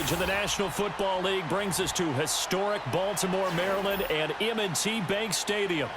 coverage in the National Football League brings us to historic Baltimore, Maryland, and M&T Bank Stadium.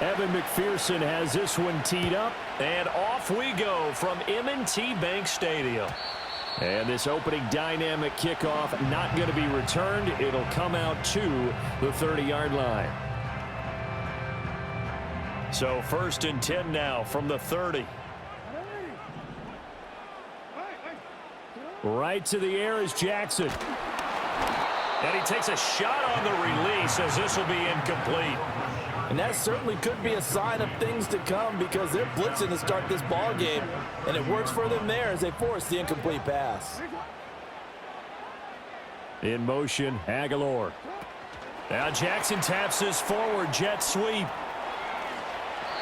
Evan McPherson has this one teed up, and off we go from M&T Bank Stadium. And this opening dynamic kickoff not going to be returned. It'll come out to the 30-yard line. So 1st and 10 now from the 30. Right to the air is Jackson. And he takes a shot on the release as this will be incomplete. And that certainly could be a sign of things to come because they're blitzing to start this ball game, and it works for them there as they force the incomplete pass. In motion, Aguilar. Now Jackson taps this forward jet sweep.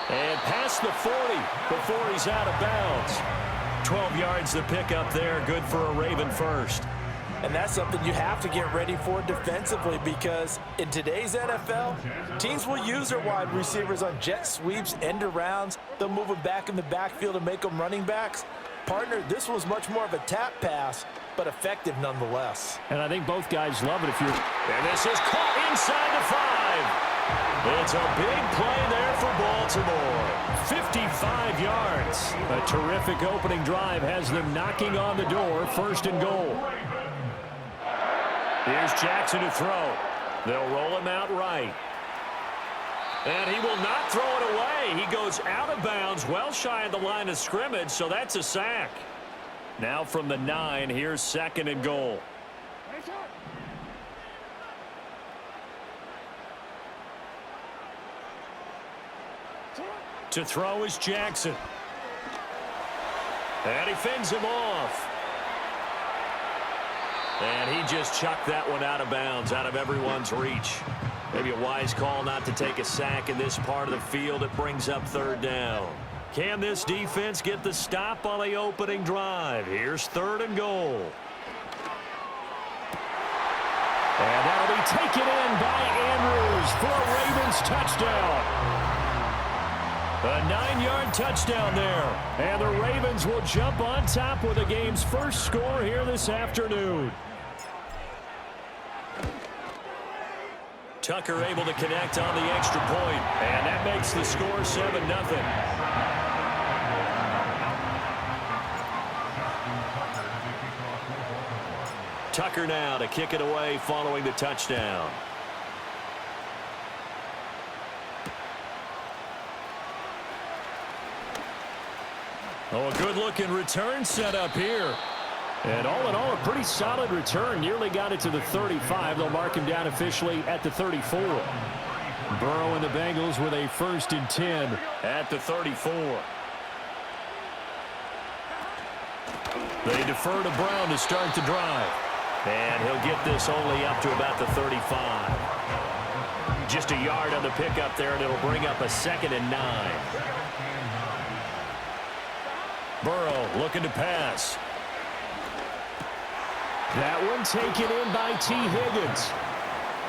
And past the 40 before he's out of bounds. 12 yards the pickup there, good for a Raven first. And that's something you have to get ready for defensively because in today's NFL, teams will use their wide receivers on jet sweeps, end arounds. They'll move them back in the backfield and make them running backs. Partner, this was much more of a tap pass, but effective nonetheless. And I think both guys love it if you're... And this is caught inside the 5. It's a big play there for Baltimore. 55 yards. A terrific opening drive has them knocking on the door. 1st and goal. Here's Jackson to throw. They'll roll him out right. And he will not throw it away. He goes out of bounds, well shy of the line of scrimmage, so that's a sack. Now from the 9, here's 2nd and goal. To throw is Jackson. And he fends him off. And he just chucked that one out of bounds, out of everyone's reach. Maybe a wise call not to take a sack in this part of the field. It brings up 3rd down. Can this defense get the stop on the opening drive? Here's 3rd and goal. And that'll be taken in by Andrews for a Ravens touchdown. A 9-yard touchdown there. And the Ravens will jump on top with the game's first score here this afternoon. Tucker able to connect on the extra point. And that makes the score 7-0. Tucker now to kick it away following the touchdown. Oh, a good-looking return set up here. And all in all, a pretty solid return. Nearly got it to the 35. They'll mark him down officially at the 34. Burrow and the Bengals with a 1st and 10 at the 34. They defer to Brown to start the drive. And he'll get this only up to about the 35. Just a yard on the pickup there, and it'll bring up a 2nd and 9. Burrow looking to pass. That one taken in by T. Higgins.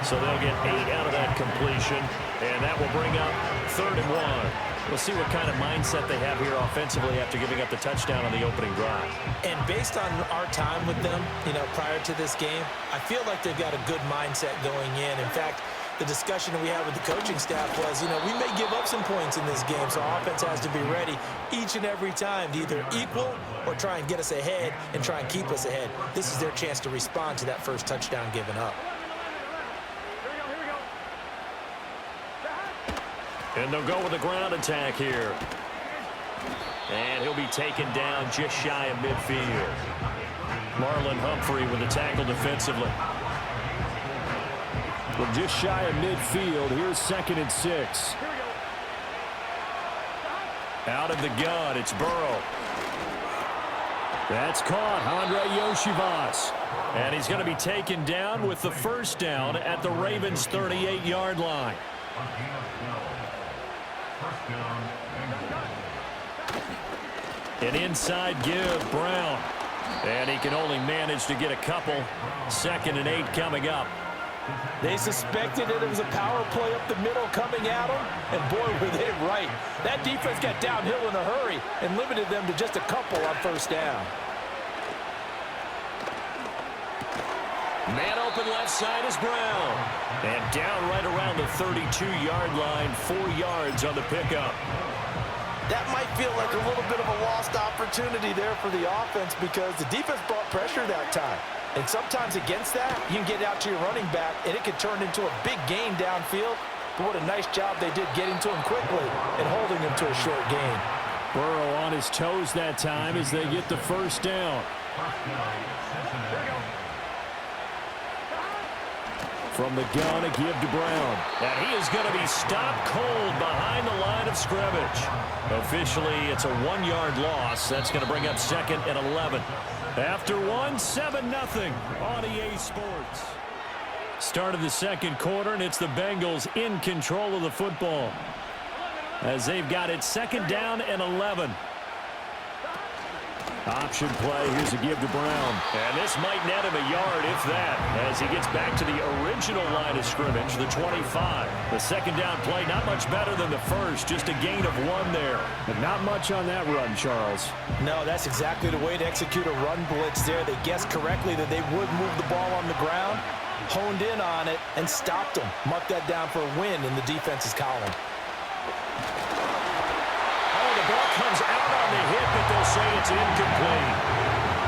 So they'll get 8 out of that completion, and that will bring up 3rd and 1. We'll see what kind of mindset they have here offensively after giving up the touchdown on the opening drive. And based on our time with them, prior to this game, I feel like they've got a good mindset going in. In fact, the discussion that we had with the coaching staff was, we may give up some points in this game, so our offense has to be ready each and every time to either equal or try and get us ahead and try and keep us ahead. This is their chance to respond to that first touchdown given up. And they'll go with a ground attack here. And he'll be taken down just shy of midfield. Marlon Humphrey with the tackle defensively. From just shy of midfield, here's 2nd and 6. Out of the gun, it's Burrow. That's caught, Andre Yoshivas. And he's going to be taken down with the 1st down at the Ravens' 38-yard line. An inside give, Brown. And he can only manage to get a couple. 2nd and 8 coming up. They suspected that it was a power play up the middle coming at them, and boy, were they right. That defense got downhill in a hurry and limited them to just a couple on 1st down. Man open left side is Brown. And down right around the 32-yard line, 4 yards on the pickup. That might feel like a little bit of a lost opportunity there for the offense because the defense brought pressure that time. And sometimes against that, you can get out to your running back, and it can turn into a big gain downfield. But what a nice job they did getting to him quickly and holding him to a short gain. Burrow on his toes that time as they get the 1st down. From the gun, a give to Brown. And he is going to be stopped cold behind the line of scrimmage. Officially, it's a 1-yard loss. That's going to bring up 2nd and 11. After 7-0 on EA Sports. Start of the 2nd quarter, and it's the Bengals in control of the football. As they've got it 2nd down and 11. Option play. Here's a give to Brown. And this might net him a yard, if that, as he gets back to the original line of scrimmage, the 25. The 2nd down play, not much better than the first, just a gain of 1 there. But not much on that run, Charles. No, that's exactly the way to execute a run blitz there. They guessed correctly that they would move the ball on the ground, honed in on it, and stopped them. Mark that down for a win in the defense's column. The ball comes out on the hit, but they'll say it's incomplete.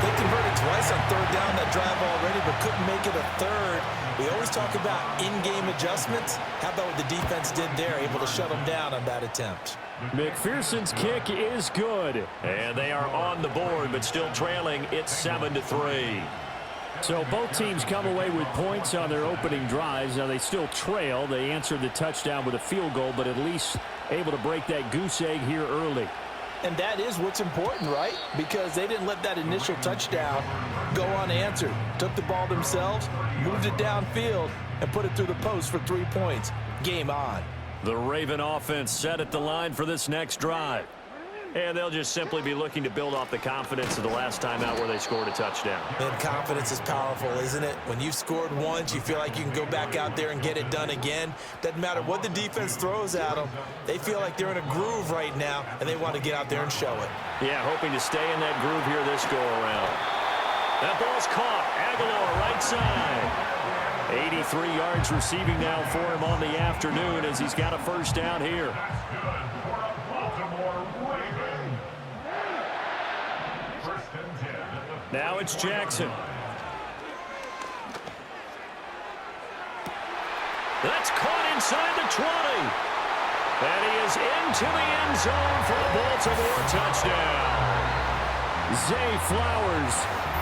They converted twice on 3rd down that drive already, but couldn't make it a 3rd. We always talk about in-game adjustments. How about what the defense did there, able to shut them down on that attempt? McPherson's kick is good. And they are on the board, but still trailing. It's 7-3. So both teams come away with points on their opening drives. Now they still trail. They answered the touchdown with a field goal, but at least able to break that goose egg here early. And that is what's important, right? Because they didn't let that initial touchdown go unanswered. Took the ball themselves, moved it downfield, and put it through the post for 3 points. Game on. The Raven offense set at the line for this next drive. And they'll just simply be looking to build off the confidence of the last time out where they scored a touchdown. And confidence is powerful, isn't it? When you've scored once, you feel like you can go back out there and get it done again. Doesn't matter what the defense throws at them. They feel like they're in a groove right now, and they want to get out there and show it. Yeah, hoping to stay in that groove here this go-around. That ball's caught. Aguilar, right side. 83 yards receiving now for him on the afternoon as he's got a 1st down here. Now it's Jackson. That's caught inside the 20. And he is into the end zone for a Baltimore touchdown. Zay Flowers,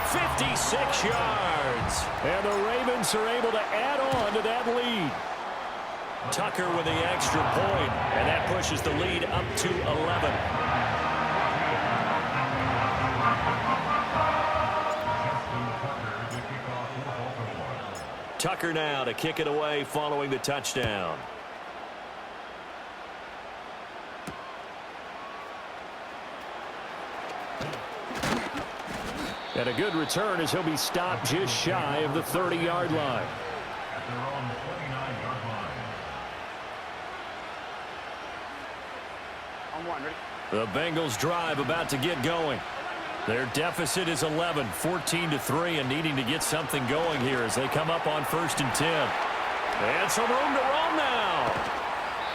56 yards. And the Ravens are able to add on to that lead. Tucker with the extra point, and that pushes the lead up to 11. Tucker now to kick it away following the touchdown. And a good return as he'll be stopped just shy of the 30-yard line. The Bengals drive about to get going. Their deficit is 11, 14-3, and needing to get something going here as they come up on 1st and 10. And some room to roam now.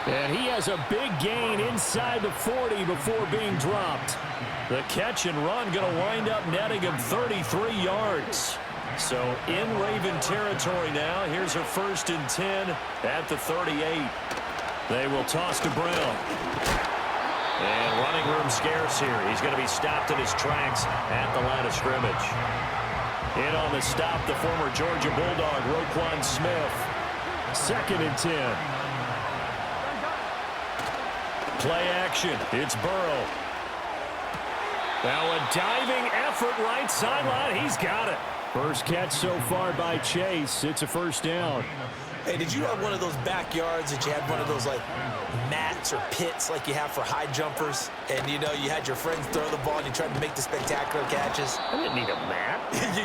And he has a big gain inside the 40 before being dropped. The catch and run going to wind up netting him 33 yards. So in Raven territory now. Here's a 1st and 10 at the 38. They will toss to Brown. And running room scarce here. He's going to be stopped in his tracks at the line of scrimmage. In on the stop, the former Georgia Bulldog, Roquan Smith. 2nd and 10. Play action. It's Burrow. Now a diving effort right sideline. He's got it. First catch so far by Chase. It's a 1st down. Hey, did you have one of those backyards that you had one of those, like, mats or pits like you have for high jumpers? And, you know, you had your friends throw the ball and you tried to make the spectacular catches? I didn't need a mat.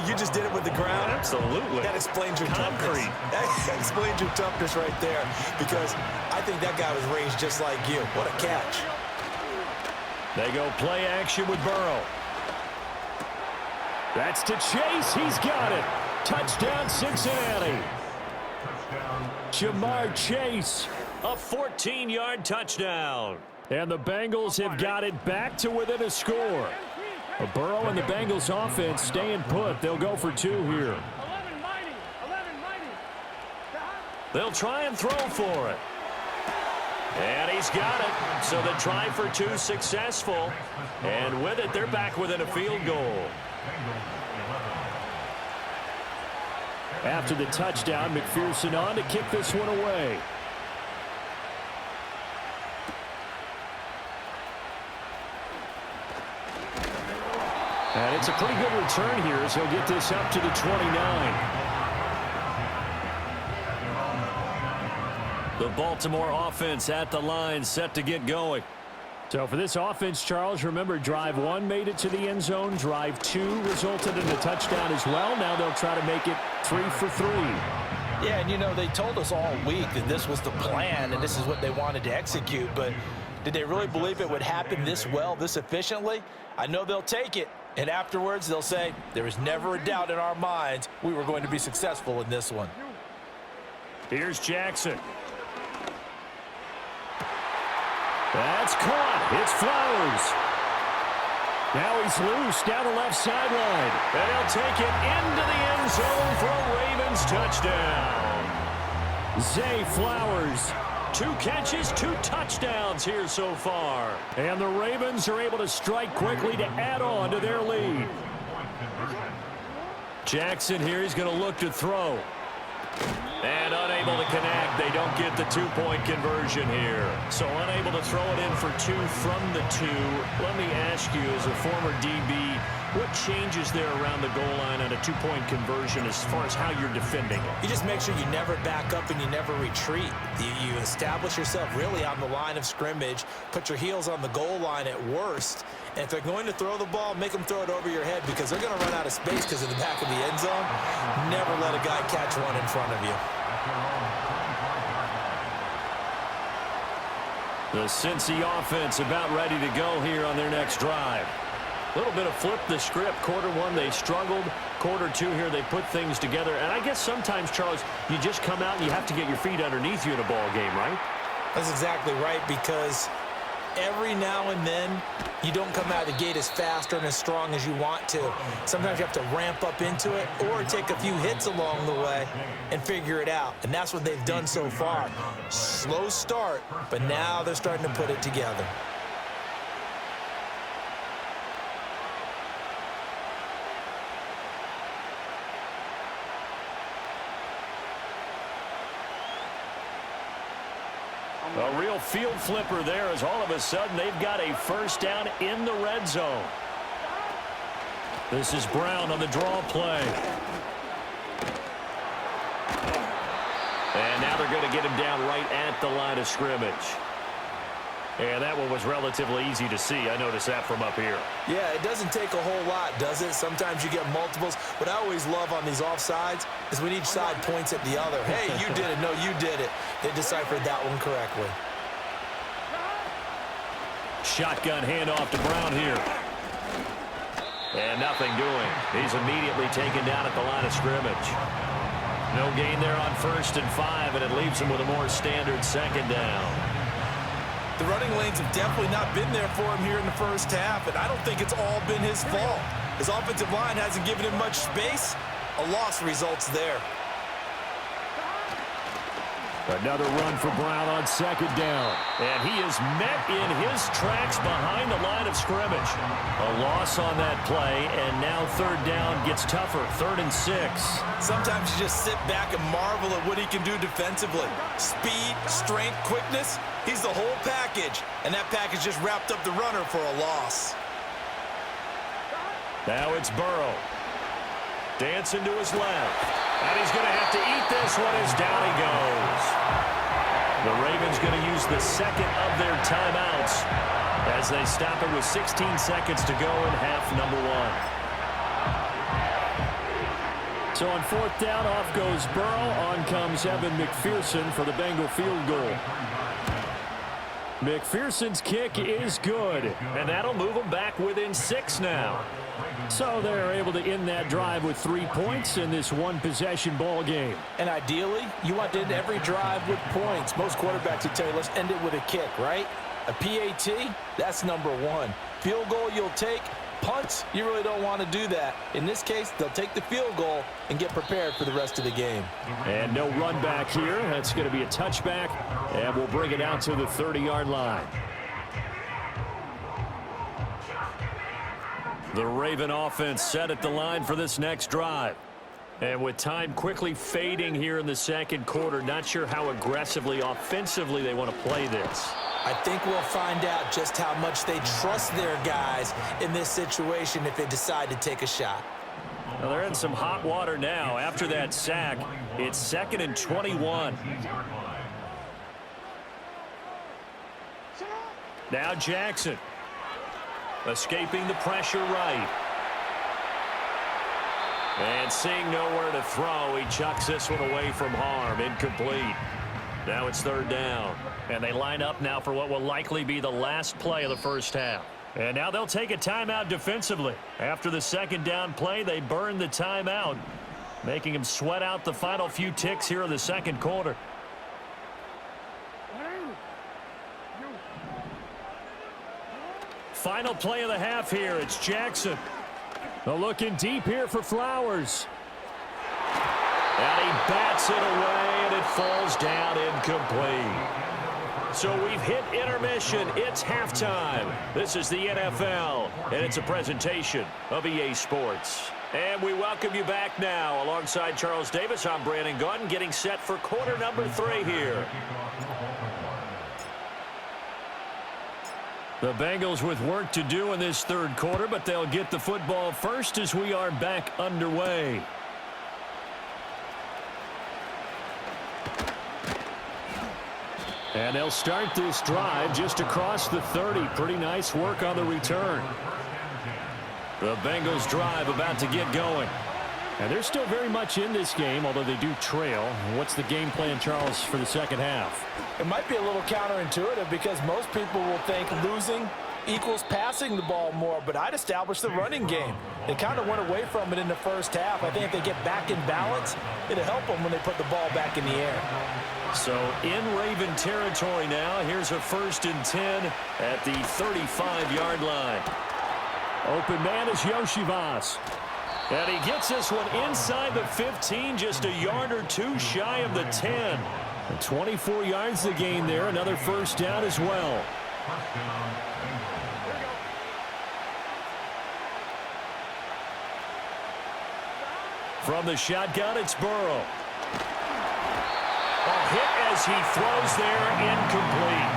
You just did it with the ground? Absolutely. That explains your concrete. Toughness. That explains your toughness right there, because I think that guy was raised just like you. What a catch. They go play action with Burrow. That's to Chase. He's got it. Touchdown, Cincinnati. Jamar Chase, a 14-yard touchdown. And the Bengals have got it back to within a score. Burrow and the Bengals offense staying put. They'll go for 2 here. They'll try and throw for it. And he's got it. So the try for 2 successful. And with it, they're back within a field goal. After the touchdown, McPherson on to kick this one away. And it's a pretty good return here as he'll get this up to the 29. The Baltimore offense at the line, set to get going. So for this offense, Charles, remember, drive 1 made it to the end zone. Drive 2 resulted in a touchdown as well. Now they'll try to make it 3 for 3. Yeah, and, you know, they told us all week that this was the plan and this is what they wanted to execute. But did they really believe it would happen this well, this efficiently? I know they'll take it. And afterwards, they'll say, there was never a doubt in our minds we were going to be successful in this one. Here's Jackson. That's caught. It's Flowers. Now he's loose down the left sideline. And he'll take it into the end zone for a Ravens touchdown. Zay Flowers. 2 catches, 2 touchdowns here so far. And the Ravens are able to strike quickly to add on to their lead. Jackson here, he's going to look to throw. And unable to connect. They don't get the 2-point conversion here. So unable to throw it in for 2 from the 2. Let me ask you, as a former DB, what changes there around the goal line on a 2-point conversion as far as how you're defending it? You just make sure you never back up and you never retreat. You establish yourself really on the line of scrimmage, put your heels on the goal line at worst, and if they're going to throw the ball, make them throw it over your head, because they're going to run out of space because of the back of the end zone. Never let a guy catch one in front of you. The Cincy offense about ready to go here on their next drive. A little bit of flip the script. Quarter 1, they struggled. Quarter 2 here, they put things together. And I guess sometimes, Charles, you just come out and you have to get your feet underneath you in a ball game, right? That's exactly right, because every now and then you don't come out of the gate as fast or as strong as you want to. Sometimes you have to ramp up into it or take a few hits along the way and figure it out. And that's what they've done so far. Slow start, but now they're starting to put it together. A real field flipper there, as all of a sudden they've got a first down in the red zone. This is Brown on the draw play. And now they're going to get him down right at the line of scrimmage. And that one was relatively easy to see. I noticed that from up here. Yeah, it doesn't take a whole lot, does it? Sometimes you get multiples. What I always love on these offsides is when each side points at the other. Hey, you did it. No, you did it. They deciphered that one correctly. Shotgun handoff to Brown here. And nothing doing. He's immediately taken down at the line of scrimmage. No gain there on 1st and 5, and it leaves him with a more standard 2nd down. The running lanes have definitely not been there for him here in the first half, and I don't think it's all been his fault. His offensive line hasn't given him much space. A loss results there. Another run for Brown on 2nd down. And he is met in his tracks behind the line of scrimmage. A loss on that play, and now 3rd down gets tougher. 3rd and 6. Sometimes you just sit back and marvel at what he can do defensively. Speed, strength, quickness, he's the whole package. And that package just wrapped up the runner for a loss. Now it's Burrow. Dancing to his left. And he's going to have to eat this one as down he goes. The Ravens going to use the second of their timeouts as they stop it with 16 seconds to go in half number one. So on fourth down, off goes Burrow. On comes Evan McPherson for the Bengal field goal. McPherson's kick is good, and that'll move them back within 6 now. So they're able to end that drive with 3 points in this one-possession ball game. And ideally, you want to end every drive with points. Most quarterbacks would tell you, let's end it with a kick, right? A PAT, that's number one. Field goal you'll take. Punts, you really don't want to do that. In this case, they'll take the field goal and get prepared for the rest of the game. And no run back here. That's going to be a touchback, and we'll bring it out to the 30-yard line. The Raven offense set at the line for this next drive. And with time quickly fading here in the second quarter, not sure how aggressively, offensively they want to play this. I think we'll find out just how much they trust their guys in this situation if they decide to take a shot. Well, they're in some hot water now. After that sack, it's 2nd and 21. Now Jackson. Escaping the pressure right. And seeing nowhere to throw, he chucks this one away from harm. Incomplete. Now it's 3rd down. And they line up now for what will likely be the last play of the first half. And now they'll take a timeout defensively. After the 2nd down play, they burn the timeout, making them sweat out the final few ticks here in the second quarter. Final play of the half here. It's Jackson. Looking deep here for Flowers. And he bats it away, and it falls down incomplete. So we've hit intermission. It's halftime. This is the NFL, and it's a presentation of EA Sports. And we welcome you back now. Alongside Charles Davis, I'm Brandon Gaudin, getting set for quarter number 3 here. The Bengals with work to do in this third quarter, but they'll get the football first as we are back underway. And they'll start this drive just across the 30. Pretty nice work on the return. The Bengals drive about to get going. And they're still very much in this game, although they do trail. What's the game plan, Charles, for the second half? It might be a little counterintuitive because most people will think losing equals passing the ball more, but I'd establish the running game. They kind of went away from it in the first half. I think if they get back in balance, it'll help them when they put the ball back in the air. So in Raven territory now, here's a 1st and 10 at the 35-yard line. Open man is Yoshivas. And he gets this one inside the 15, just a yard or 2 shy of the 10. And 24 yards to gain there, another 1st down as well. From the shotgun, it's Burrow. A hit as he throws there, incomplete.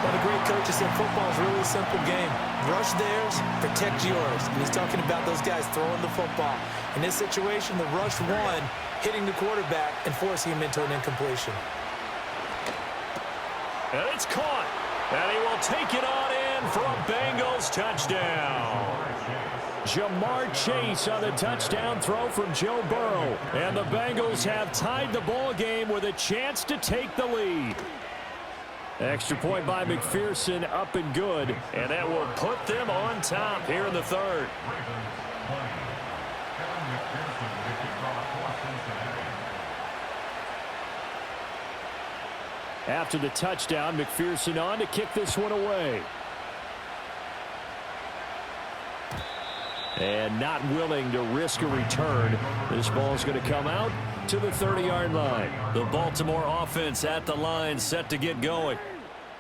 One of the great coaches said football is really a simple game. Rush theirs, protect yours. And he's talking about those guys throwing the football. In this situation, the rush one, hitting the quarterback and forcing him into an incompletion. And it's caught. And he will take it on in for a Bengals touchdown. Jamar Chase on the touchdown throw from Joe Burrow. And the Bengals have tied the ball game with a chance to take the lead. Extra point by McPherson, up and good. And that will put them on top here in the third. After the touchdown, McPherson on to kick this one away. And not willing to risk a return. This ball's going to come out to the 30-yard line. The Baltimore offense at the line, set to get going.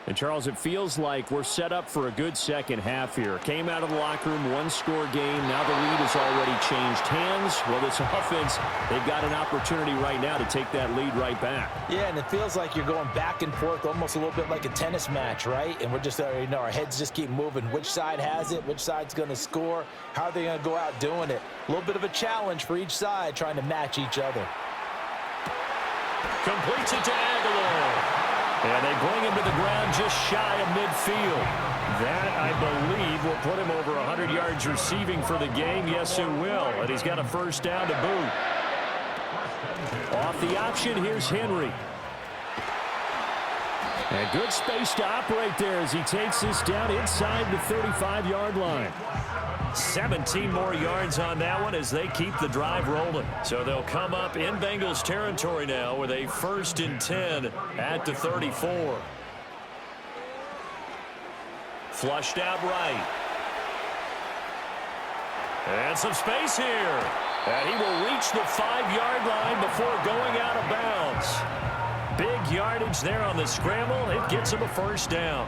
And, Charles, it feels like we're set up for a good second half here. Came out of the locker room, one-score game. Now the lead has already changed hands. Well, this offense, they've got an opportunity right now to take that lead right back. Yeah, and it feels like you're going back and forth almost a little bit like a tennis match, right? And we're just, our heads just keep moving. Which side has it? Which side's going to score? How are they going to go out doing it? A little bit of a challenge for each side trying to match each other. Completes it to Aguilar. And they bring him to the ground just shy of midfield. That, I believe, will put him over 100 yards receiving for the game. Yes, it will. And he's got a first down to boot. Off the option, here's Henry. And good space to operate there as he takes this down inside the 35-yard line. 17 more yards on that one as they keep the drive rolling. So they'll come up in Bengals territory now with a 1st and 10 at the 34. Flushed out right. And some space here. And he will reach the 5-yard line before going out of bounds. Big yardage there on the scramble. It gets him a first down.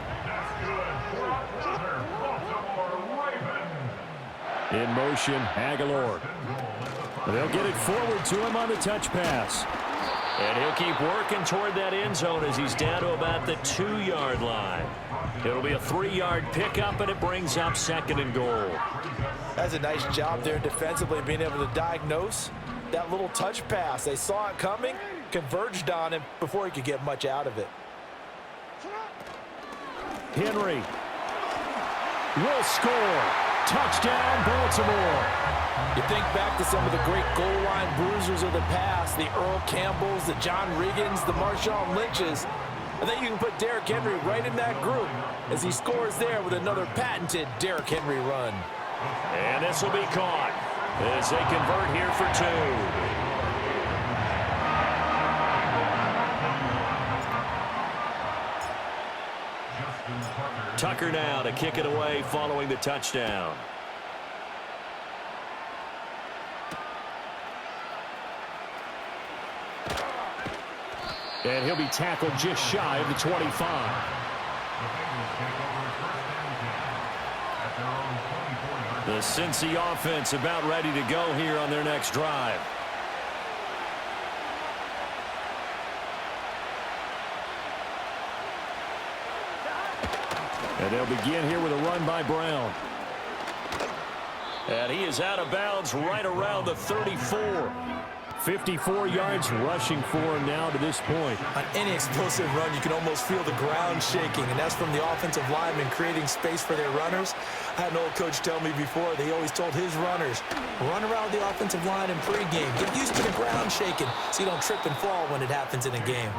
In motion, Aguilar. They'll get it forward to him on the touch pass. And he'll keep working toward that end zone as he's down to about the 2-yard line. It'll be a 3-yard pickup, and it brings up 2nd and goal. That's a nice job there defensively, being able to diagnose that little touch pass. They saw it coming, converged on him before he could get much out of it. Henry will score. Touchdown, Baltimore. You think back to some of the great goal line bruisers of the past, the Earl Campbells, the John Riggins, the Marshawn Lynches. I think you can put Derrick Henry right in that group as he scores there with another patented Derrick Henry run. And this will be caught as they convert here for 2. Tucker now to kick it away following the touchdown. And he'll be tackled just shy of the 25. The Cincy offense about ready to go here on their next drive. And they'll begin here with a run by Brown. And he is out of bounds right around the 34. 54 yards rushing for him now to this point. On any explosive run, you can almost feel the ground shaking, and that's from the offensive linemen creating space for their runners. I had an old coach tell me before, they always told his runners, run around the offensive line in pregame. Get used to the ground shaking so you don't trip and fall when it happens in a game.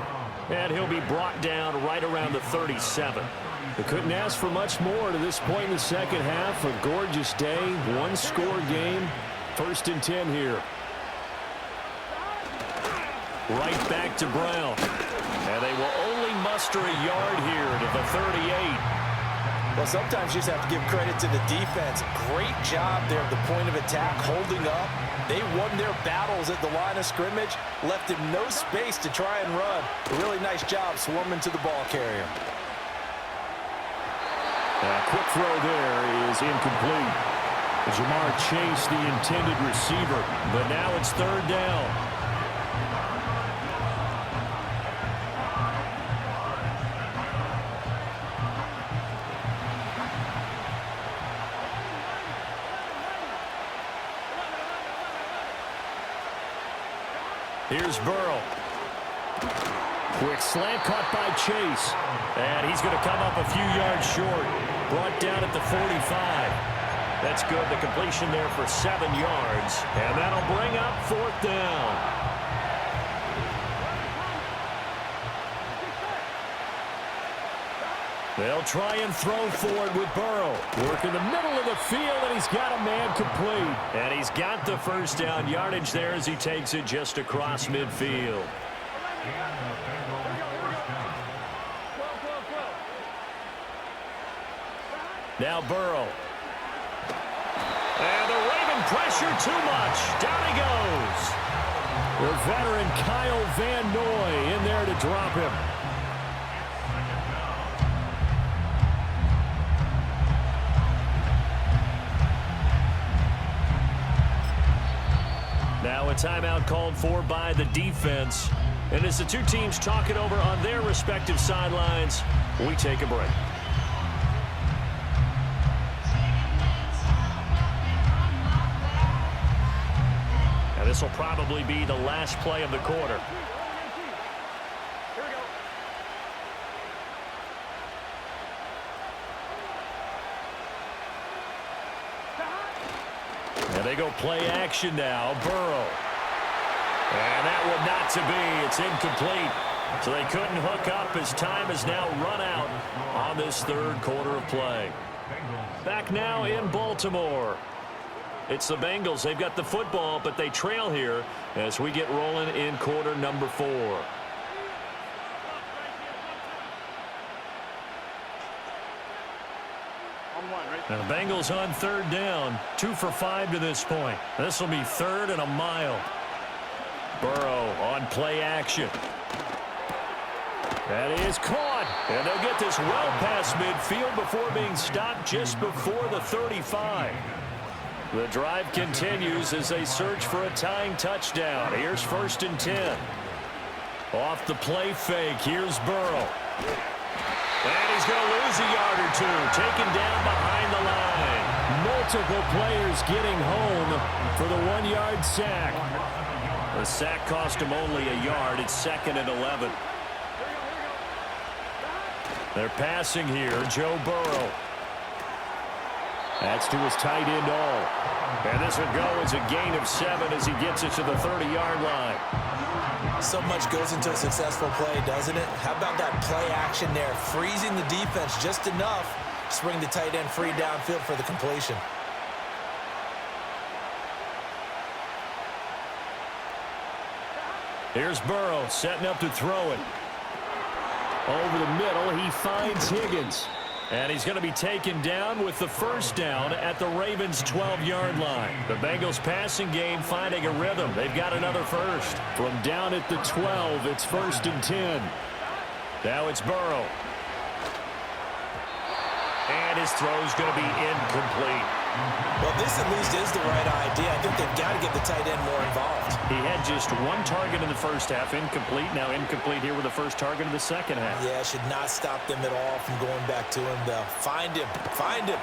And he'll be brought down right around the 37. They couldn't ask for much more to this point in the second half. A gorgeous day, one-score game. 1st and 10 here. Right back to Brown. And they will only muster a yard here to the 38. Well, sometimes you just have to give credit to the defense. Great job there at the point of attack, holding up. They won their battles at the line of scrimmage, left him no space to try and run. A really nice job swarming to the ball carrier. Quick throw there is incomplete. Jamar Chase, the intended receiver, but now it's 3rd down. Here's Burrow. Quick slant caught by Chase. And he's going to come up a few yards short. Brought down at the 45. That's good. The completion there for 7 yards. And that'll bring up 4th down. They'll try and throw for it with Burrow. Work in the middle of the field, and he's got a man complete. And he's got the first down yardage there as he takes it just across midfield. Now Burrow. And the Raven pressure too much. Down he goes. The veteran Kyle Van Noy in there to drop him. Now a timeout called for by the defense. And as the two teams talk it over on their respective sidelines, we take a break. And this will probably be the last play of the quarter. And they go play action now. Burrow. And that one not to be. It's incomplete. So they couldn't hook up as time has now run out on this third quarter of play. Back now in Baltimore. It's the Bengals. They've got the football, but they trail here as we get rolling in quarter number 4. Now the Bengals on third down. 2 for 5 to this point. This will be 3rd and a mile. Burrow on play action. That is caught. And they'll get this well past midfield before being stopped just before the 35. The drive continues as they search for a tying touchdown. Here's 1st and 10. Off the play fake. Here's Burrow. And he's going to lose a yard or 2. Taken down behind the line. Multiple players getting home for the 1-yard sack. The sack cost him only a yard. It's 2nd and 11. They're passing here. Joe Burrow. That's to his tight end all. And this will go as a gain of 7 as he gets it to the 30-yard line. So much goes into a successful play, doesn't it? How about that play action there? Freezing the defense just enough to bring the tight end free downfield for the completion. Here's Burrow setting up to throw it. Over the middle, he finds Higgins. And he's going to be taken down with the first down at the Ravens' 12-yard line. The Bengals passing game finding a rhythm. They've got another first. From down at the 12, it's 1st and 10. Now it's Burrow. And his throw's going to be incomplete. Well, this at least is the right idea. I think they've got to get the tight end more involved. He had just 1 target in the first half, incomplete. Now incomplete here with the first target of the second half. Yeah, should not stop them at all from going back to him, though. Find him. Find him.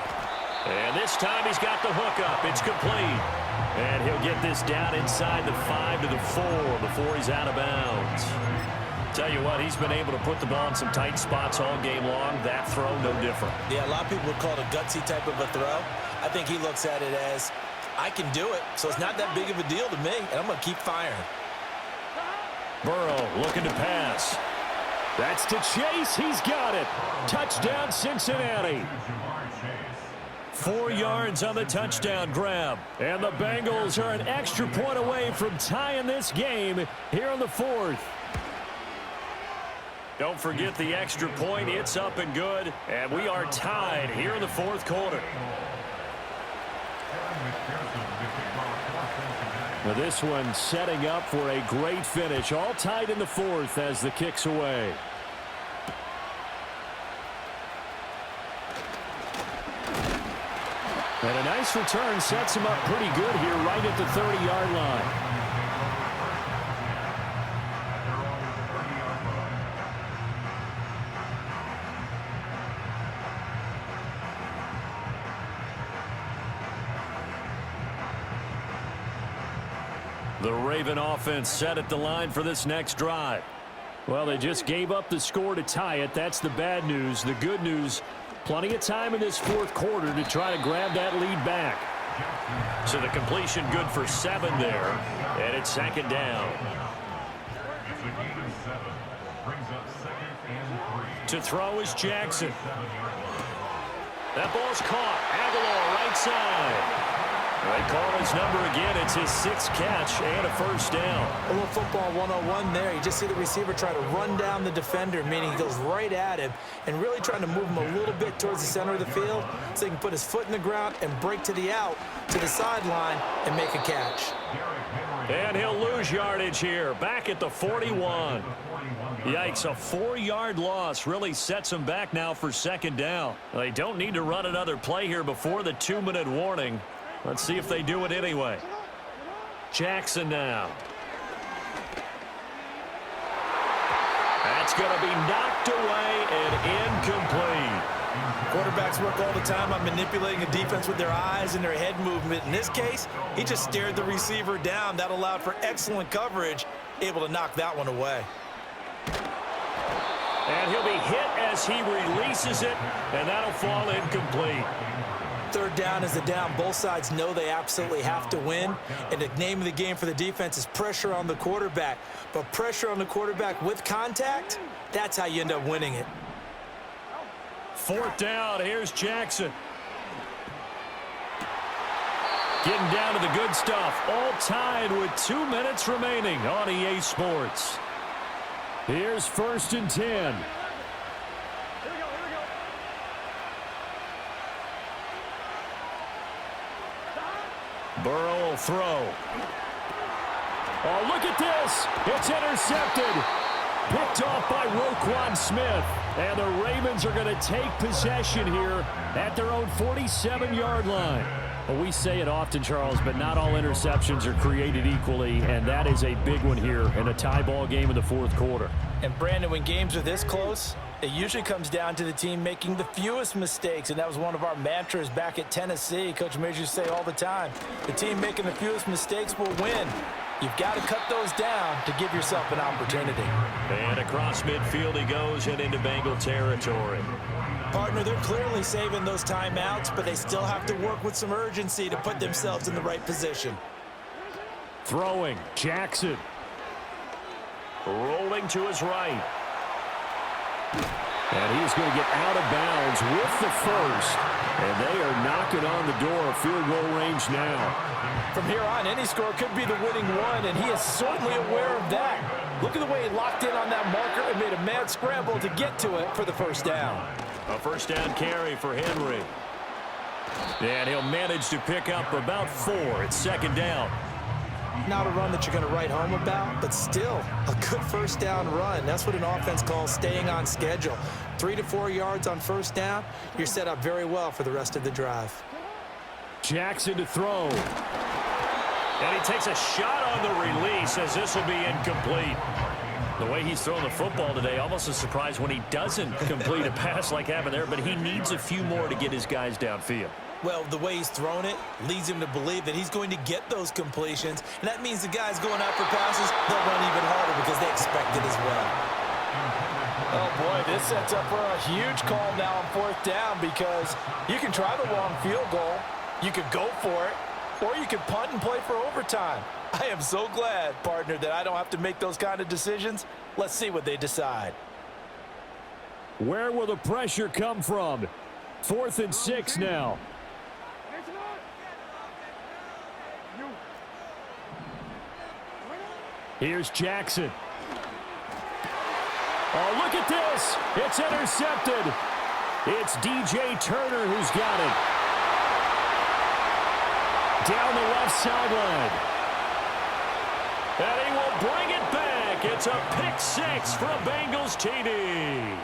And this time he's got the hook up. It's complete. And he'll get this down inside the 5 to the 4 before he's out of bounds. Tell you what, he's been able to put the ball in some tight spots all game long. That throw, no different. Yeah, a lot of people would call it a gutsy type of a throw. I think he looks at it as, I can do it, so it's not that big of a deal to me, and I'm going to keep firing. Burrow looking to pass. That's to Chase. He's got it. Touchdown, Cincinnati. 4 yards on the touchdown grab. And the Bengals are an extra point away from tying this game here in the 4th. Don't forget the extra point. It's up and good. And we are tied here in the 4th quarter. Now this one setting up for a great finish. All tied in the 4th as the kick's away. And a nice return sets him up pretty good here right at the 30-yard line. The Raven offense set at the line for this next drive. Well, they just gave up the score to tie it. That's the bad news. The good news, plenty of time in this 4th quarter to try to grab that lead back. So the completion good for 7 there, and it's 2nd down. To throw is Jackson. That ball's caught. Aguilar right side. They call his number again. It's his 6th catch and a first down. A little football 101 there. You just see the receiver try to run down the defender, meaning he goes right at him and really trying to move him a little bit towards the center of the field so he can put his foot in the ground and break to the out, to the sideline, and make a catch. And he'll lose yardage here, back at the 41. Yikes, a 4-yard loss really sets him back now for 2nd down. They don't need to run another play here before the 2-minute warning. Let's see if they do it anyway. Jackson now. That's going to be knocked away and incomplete. Quarterbacks work all the time on manipulating a defense with their eyes and their head movement. In this case, he just stared the receiver down. That allowed for excellent coverage, able to knock that one away. And he'll be hit as he releases it, and that'll fall incomplete. Third down is the down. Both sides know they absolutely have to win, and the name of the game for the defense is pressure on the quarterback. But pressure on the quarterback with contact, that's how you end up winning it. Fourth down, here's Jackson. Getting down to the good stuff, all tied with 2 minutes remaining on EA Sports. Here's 1st and 10. Burrow will throw. Oh, look at this. It's intercepted. Picked off by Roquan Smith. And the Ravens are going to take possession here at their own 47-yard line. Well, we say it often, Charles, but not all interceptions are created equally, and that is a big one here in a tie ball game in the fourth quarter. And, Brandon, when games are this close, it usually comes down to the team making the fewest mistakes, and that was one of our mantras back at Tennessee. Coach Major used to say all the time, the team making the fewest mistakes will win. You've got to cut those down to give yourself an opportunity. And across midfield he goes and into Bengal territory. Partner, they're clearly saving those timeouts, but they still have to work with some urgency to put themselves in the right position. Throwing, Jackson. Rolling to his right. And he's going to get out of bounds with the first. And they are knocking on the door of field goal range now. From here on, any score could be the winning one, and he is certainly aware of that. Look at the way he locked in on that marker and made a mad scramble to get to it for the first down. A first down carry for Henry. And he'll manage to pick up about 4 at 2nd down. Not a run that you're going to write home about, but still a good first down run. That's what an offense calls staying on schedule. 3 to 4 yards on first down, you're set up very well for the rest of the drive. Jackson to throw. And he takes a shot on the release as this will be incomplete. The way he's throwing the football today, almost a surprise when he doesn't complete a pass like happened there, but he needs a few more to get his guys downfield. Well, the way he's thrown it leads him to believe that he's going to get those completions, and that means the guys going after passes, they'll run even harder because they expect it as well. Oh, boy, this sets up for a huge call now on 4th down because you can try the long field goal, you could go for it, or you could punt and play for overtime. I am so glad, partner, that I don't have to make those kind of decisions. Let's see what they decide. Where will the pressure come from? 4th and 6 now. Here's Jackson. Oh, look at this. It's intercepted. It's DJ Turner who's got it. Down the left sideline. And he will bring it back. It's a pick 6 from Bengals TD.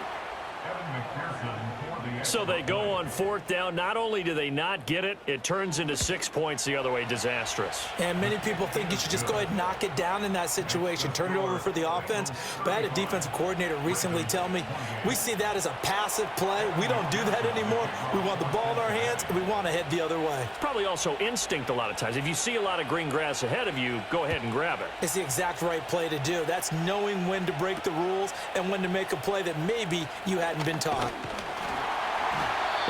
So they go on 4th down. Not only do they not get it, it turns into 6 points the other way. Disastrous. And many people think you should just go ahead and knock it down in that situation. Turn it over for the offense. But I had a defensive coordinator recently tell me, we see that as a passive play. We don't do that anymore. We want the ball in our hands, and we want to head the other way. It's probably also instinct a lot of times. If you see a lot of green grass ahead of you, go ahead and grab it. It's the exact right play to do. That's knowing when to break the rules and when to make a play that maybe you hadn't been taught.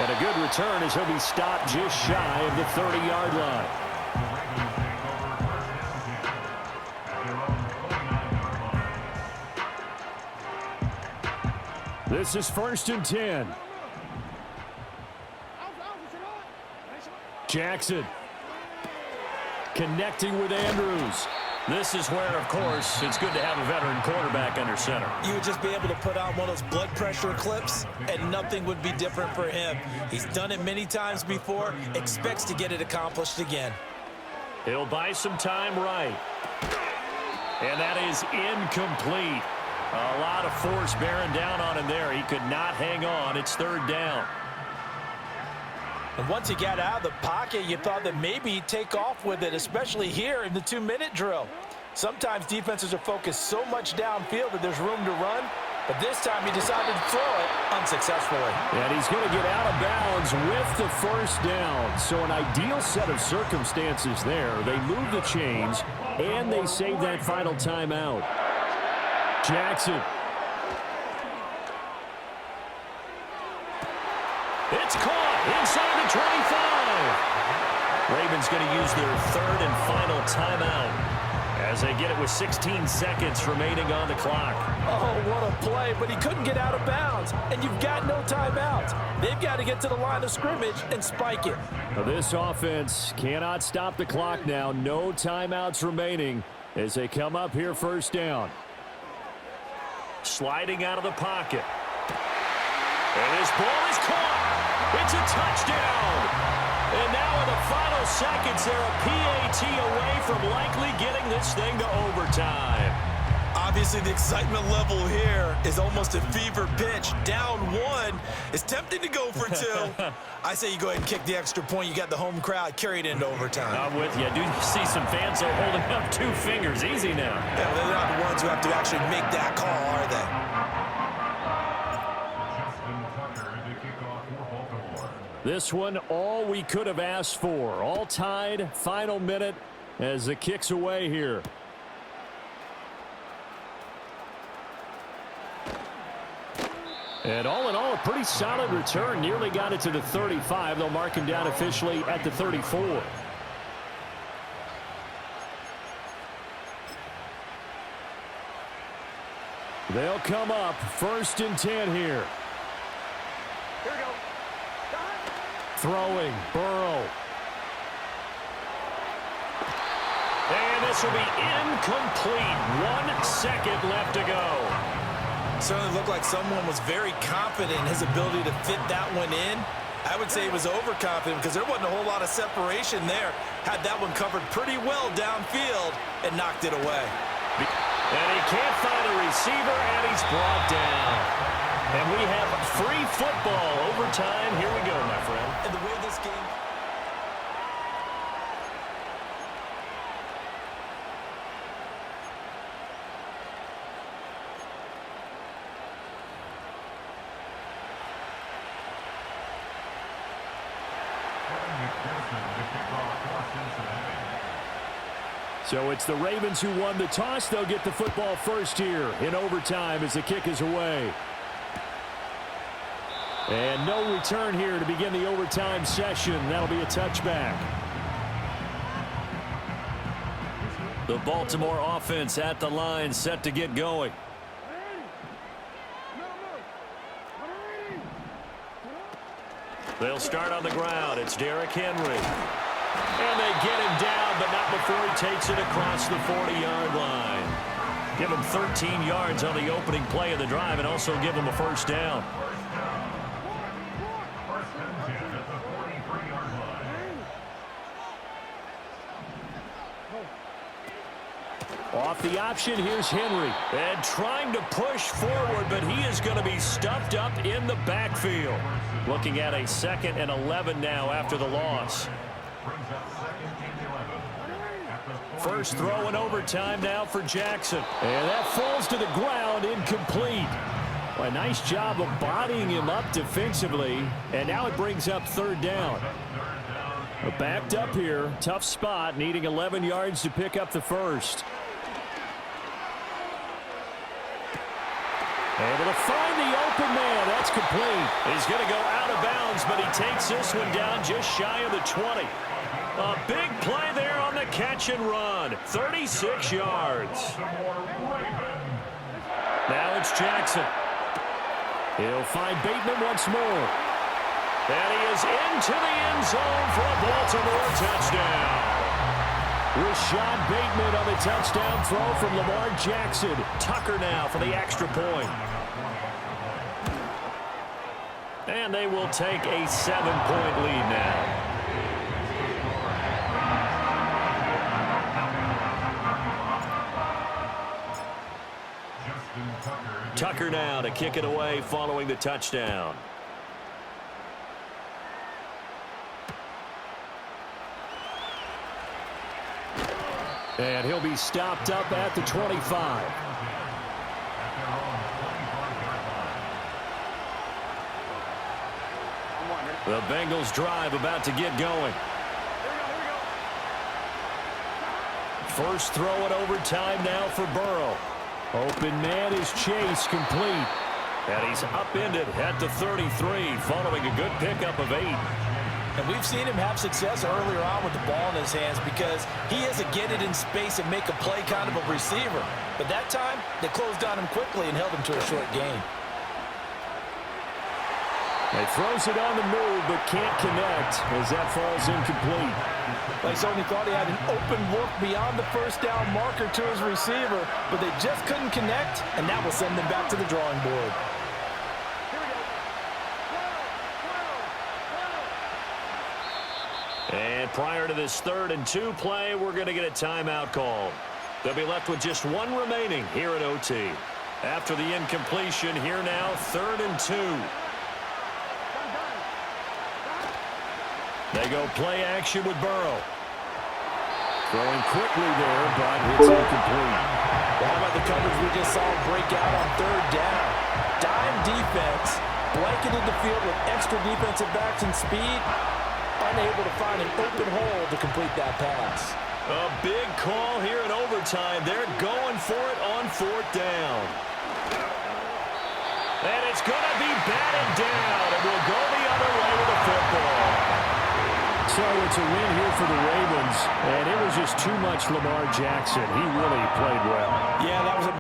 And a good return as he'll be stopped just shy of the 30-yard line. This is 1st and 10. Jackson connecting with Andrews. This is where, of course, it's good to have a veteran quarterback under center. You would just be able to put on one of those blood pressure clips, and nothing would be different for him. He's done it many times before, expects to get it accomplished again. He'll buy some time right. And that is incomplete. A lot of force bearing down on him there. He could not hang on. It's 3rd down. And once he got out of the pocket, you thought that maybe he'd take off with it, especially here in the 2-minute drill. Sometimes defenses are focused so much downfield that there's room to run, but this time he decided to throw it unsuccessfully. And he's going to get out of bounds with the first down. So an ideal set of circumstances there. They move the chains, and they save that final timeout. Jackson. It's caught inside the 25. Ravens going to use their third and final timeout as they get it with 16 seconds remaining on the clock. Oh, what a play, but he couldn't get out of bounds, and you've got no timeouts. They've got to get to the line of scrimmage and spike it. Now this offense cannot stop the clock now. No timeouts remaining as they come up here first down. Sliding out of the pocket. And his ball is caught. It's a touchdown. And now in the final seconds, they're a PAT away from likely getting this thing to overtime. Obviously, the excitement level here is almost a fever pitch. Down one. It's tempting to go for two. I say you go ahead and kick the extra point. You got the home crowd carried into overtime. I'm with you. I do see some fans are holding up 2 fingers. Easy now. Yeah, they're not the ones who have to actually make that call, are they? This one, all we could have asked for. All tied, final minute as the kick's away here. And all in all, a pretty solid return. Nearly got it to the 35. They'll mark him down officially at the 34. They'll come up 1st and 10 here. Here we go. Throwing, Burrow. And this will be incomplete. 1 second left to go. Certainly looked like someone was very confident in his ability to fit that one in. I would say he was overconfident because there wasn't a whole lot of separation there. Had that one covered pretty well downfield and knocked it away. And he can't find a receiver, and he's brought down. And we have free football overtime. Here we go, my friend. And the way this game... So it's the Ravens who won the toss. They'll get the football first here in overtime as the kick is away. And no return here to begin the overtime session. That'll be a touchback. The Baltimore offense at the line, set to get going. They'll start on the ground. It's Derrick Henry. And they get him down, but not before he takes it across the 40-yard line. Give him 13 yards on the opening play of the drive and also give him a first down. Off the option, here's Henry. And trying to push forward, but he is going to be stuffed up in the backfield. Looking at a 2nd and 11 now after the loss. First throw in overtime now for Jackson. And that falls to the ground, incomplete. Well, a nice job of bodying him up defensively. And now it brings up 3rd down. Backed up here, tough spot, needing 11 yards to pick up the first. Able to find the open man. That's complete. He's going to go out of bounds, but he takes this one down just shy of the 20. A big play there on the catch and run. 36 yards. Now it's Jackson. He'll find Bateman once more. And he is into the end zone for a Baltimore touchdown. Rashad Bateman on the touchdown throw from Lamar Jackson. Tucker now for the extra point. And they will take a 7-point lead now. Tucker now to kick it away following the touchdown. And he'll be stopped up at the 25. The Bengals drive about to get going. First throw in overtime now for Burrow. Open man is Chase, complete. And he's upended at the 33 following a good pickup of 8. And we've seen him have success earlier on with the ball in his hands because he has a get it in space and make a play kind of a receiver. But that time, they closed on him quickly and held him to a short gain. He throws it on the move but can't connect as that falls incomplete. They certainly thought he had an open look beyond the first down marker to his receiver, but they just couldn't connect, and that will send them back to the drawing board. And prior to this 3rd and 2 play, we're going to get a timeout call. They'll be left with just 1 remaining here at OT. After the incompletion, here now, 3rd and 2. They go play action with Burrow. Throwing quickly there, but it's incomplete. How about the coverage we just saw break out on 3rd down? Dime defense, blanketed the field with extra defensive backs and speed, unable to find an open hole to complete that pass. A big call here in overtime. They're going for it on 4th down. And it's going to be batted down, and we'll go the other way with the football. So it's a win here for the Ravens, and it was just too much Lamar Jackson. He really played well. Yeah, that was a